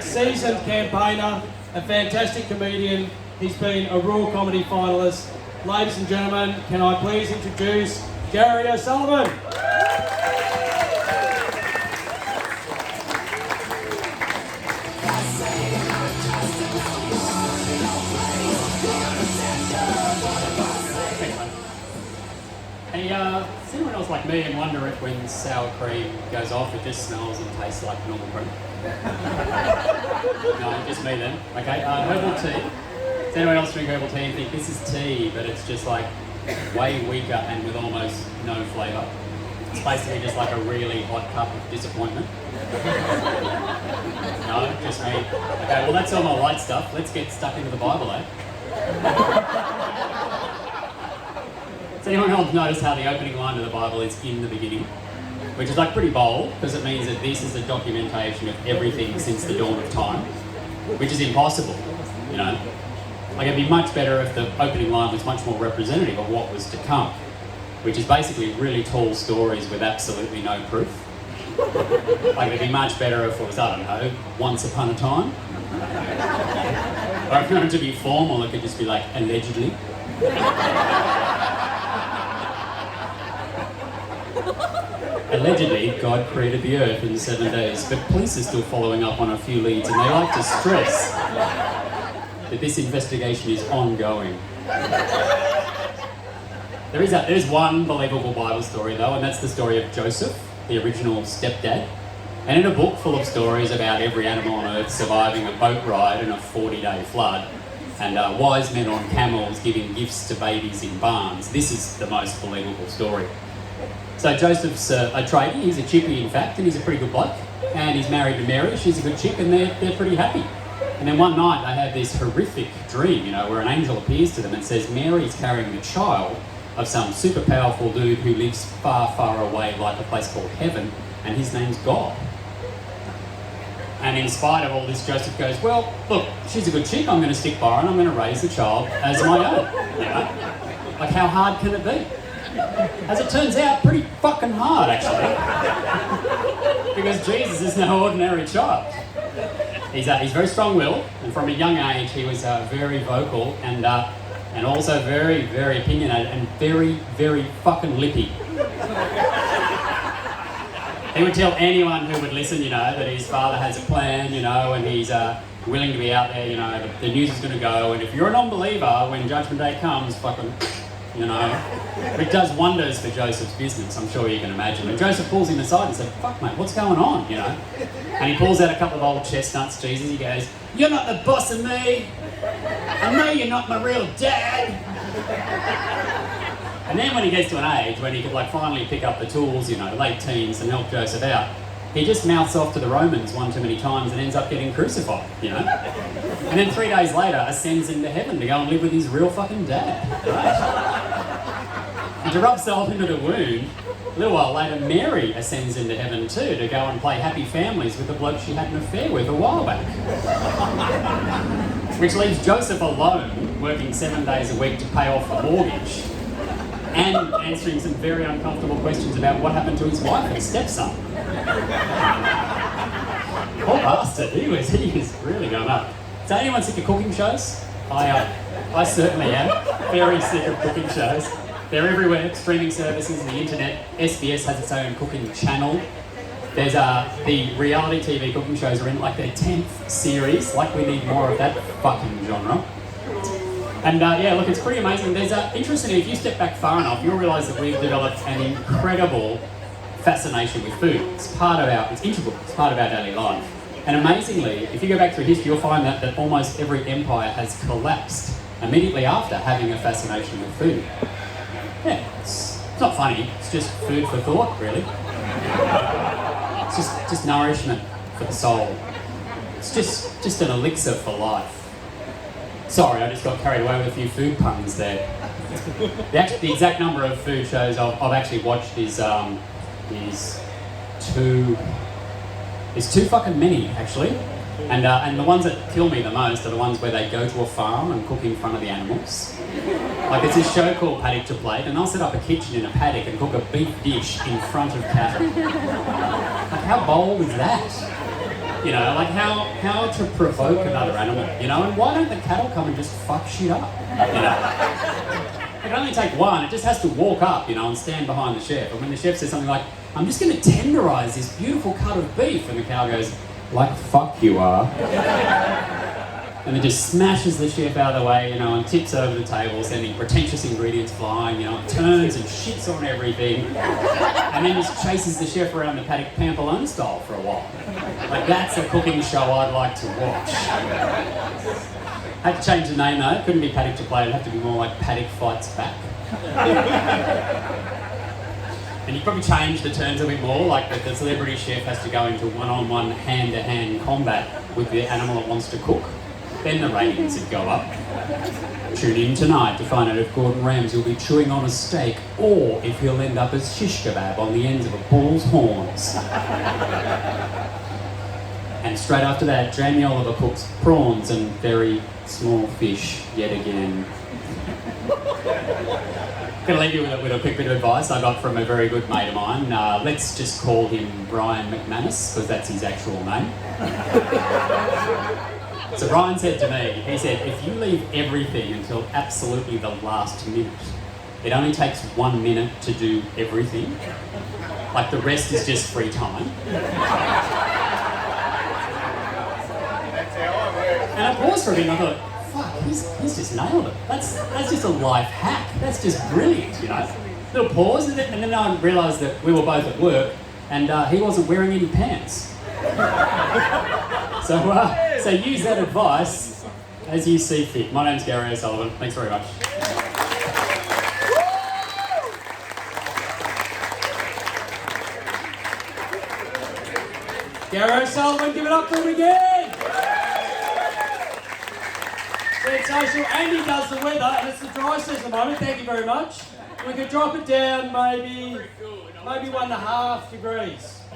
Seasoned campaigner, a fantastic comedian. He's been a Raw Comedy finalist. Ladies and gentlemen, can I please introduce Gary O'Sullivan? Hey, does anyone else like me and wonder if when sour cream goes off it just smells and tastes like normal cream? No, just me then. Okay, herbal tea. Does anyone else drink herbal tea and think this is tea, but it's just like way weaker and with almost no flavour? It's basically just like a really hot cup of disappointment. No, just me. Okay, well that's all my light stuff. Let's get stuck into the Bible, eh? Does anyone else notice how the opening line of the Bible is in the beginning? Which is like pretty bold, because it means that this is a documentation of everything since the dawn of time, which is impossible, you know? Like it'd be much better if the opening line was much more representative of what was to come, which is basically really tall stories with absolutely no proof. Like it'd be much better if it was, I don't know, once upon a time. Or if you wanted to be formal, it could just be like, allegedly. Allegedly, God created the earth in 7 days, but police are still following up on a few leads and they like to stress that this investigation is ongoing. There is one believable Bible story though, and that's the story of Joseph, the original stepdad. And in a book full of stories about every animal on earth surviving a boat ride in a 40-day flood, and wise men on camels giving gifts to babies in barns, this is the most believable story. So Joseph's a tradie, he's a chippy in fact, and he's a pretty good bloke. And he's married to Mary, she's a good chick, and they're pretty happy. And then one night they have this horrific dream, you know, where an angel appears to them and says Mary's carrying the child of some super powerful dude who lives far, far away, like a place called heaven, and his name's God. And in spite of all this, Joseph goes, well, look, she's a good chick, I'm going to stick by her and I'm going to raise the child as my own, you know? Like how hard can it be? As it turns out, pretty fucking hard, actually. Because Jesus is no ordinary child. He's very strong-willed, and from a young age he was very vocal and also very, very opinionated and very, very fucking lippy. He would tell anyone who would listen, you know, that his father has a plan, you know, and he's willing to be out there, you know, the news is going to go, and if you're a non-believer, when Judgment Day comes, fucking... You know, it does wonders for Joseph's business, I'm sure you can imagine. And Joseph pulls him aside and says, fuck mate, what's going on, you know? And he pulls out a couple of old chestnuts, Jesus, he goes, you're not the boss of me, I know you're not my real dad. And then when he gets to an age when he could like finally pick up the tools, you know, late teens, and help Joseph out, he just mouths off to the Romans one too many times and ends up getting crucified, you know? And then 3 days later ascends into heaven to go and live with his real fucking dad, right? And to rub salt into the wound, a little while later Mary ascends into heaven too to go and play happy families with the bloke she had an affair with a while back. Which leaves Joseph alone, working 7 days a week to pay off the mortgage and answering some very uncomfortable questions about what happened to his wife and stepson. Poor bastard, he was really going up. Is anyone sick of cooking shows? I certainly am. Very sick of cooking shows. They're everywhere, streaming services, the internet. SBS has its own cooking channel. There's the reality TV cooking shows are in like their 10th series. Like we need more of that fucking genre. And yeah, look, it's pretty amazing. There's interestingly, if you step back far enough, you'll realise that we've developed an incredible fascination with food. It's integral, it's part of our daily life. And amazingly, if you go back through history, you'll find that almost every empire has collapsed immediately after having a fascination with food. Yeah, it's not funny, it's just food for thought, really. It's just nourishment for the soul. It's just an elixir for life. Sorry, I just got carried away with a few food puns there. The exact number of food shows I've actually watched is too fucking many, actually. And the ones that kill me the most are the ones where they go to a farm and cook in front of the animals. Like there's this show called Paddock to Plate, and they'll set up a kitchen in a paddock and cook a beef dish in front of cattle. Like how bold is that? You know, like how to provoke another animal, you know, and why don't the cattle come and just fuck shit up, you know? It can only take one, it just has to walk up, you know, and stand behind the chef. And when the chef says something like, I'm just going to tenderise this beautiful cut of beef, and the cow goes, like fuck you are. And it just smashes the chef out of the way, you know, and tips over the table, sending pretentious ingredients flying, you know, and turns and shits on everything. And then just chases the chef around the paddock Pamplona style for a while. Like, that's a cooking show I'd like to watch. Had to change the name though, it couldn't be Paddock to Play, it'd have to be more like Paddock Fights Back. And you probably change the terms a bit more, like the celebrity chef has to go into one-on-one, hand-to-hand combat with the animal it wants to cook. Then the ratings would go up. Tune in tonight to find out if Gordon Ramsay will be chewing on a steak or if he'll end up as shish kebab on the ends of a bull's horns. And straight after that, Jamie Oliver cooks prawns and very small fish yet again. I'm going to leave you with a quick bit of advice I got from a very good mate of mine. Let's just call him Ryan McManus, because that's his actual name. So Ryan said to me, he said, if you leave everything until absolutely the last minute, it only takes 1 minute to do everything. Like, the rest is just free time. And I paused for a bit and I thought, fuck, he's just nailed it. That's just a life hack. That's just brilliant, you know. Little pause, and then I realised that we were both at work and he wasn't wearing any pants. So use that advice as you see fit. My name's Gary O'Sullivan. Thanks very much. Gary O'Sullivan, give it up for him again! Red Social, Andy does the weather, and it's the dry season at the moment, thank you very much. We could drop it down maybe 1.5 degrees.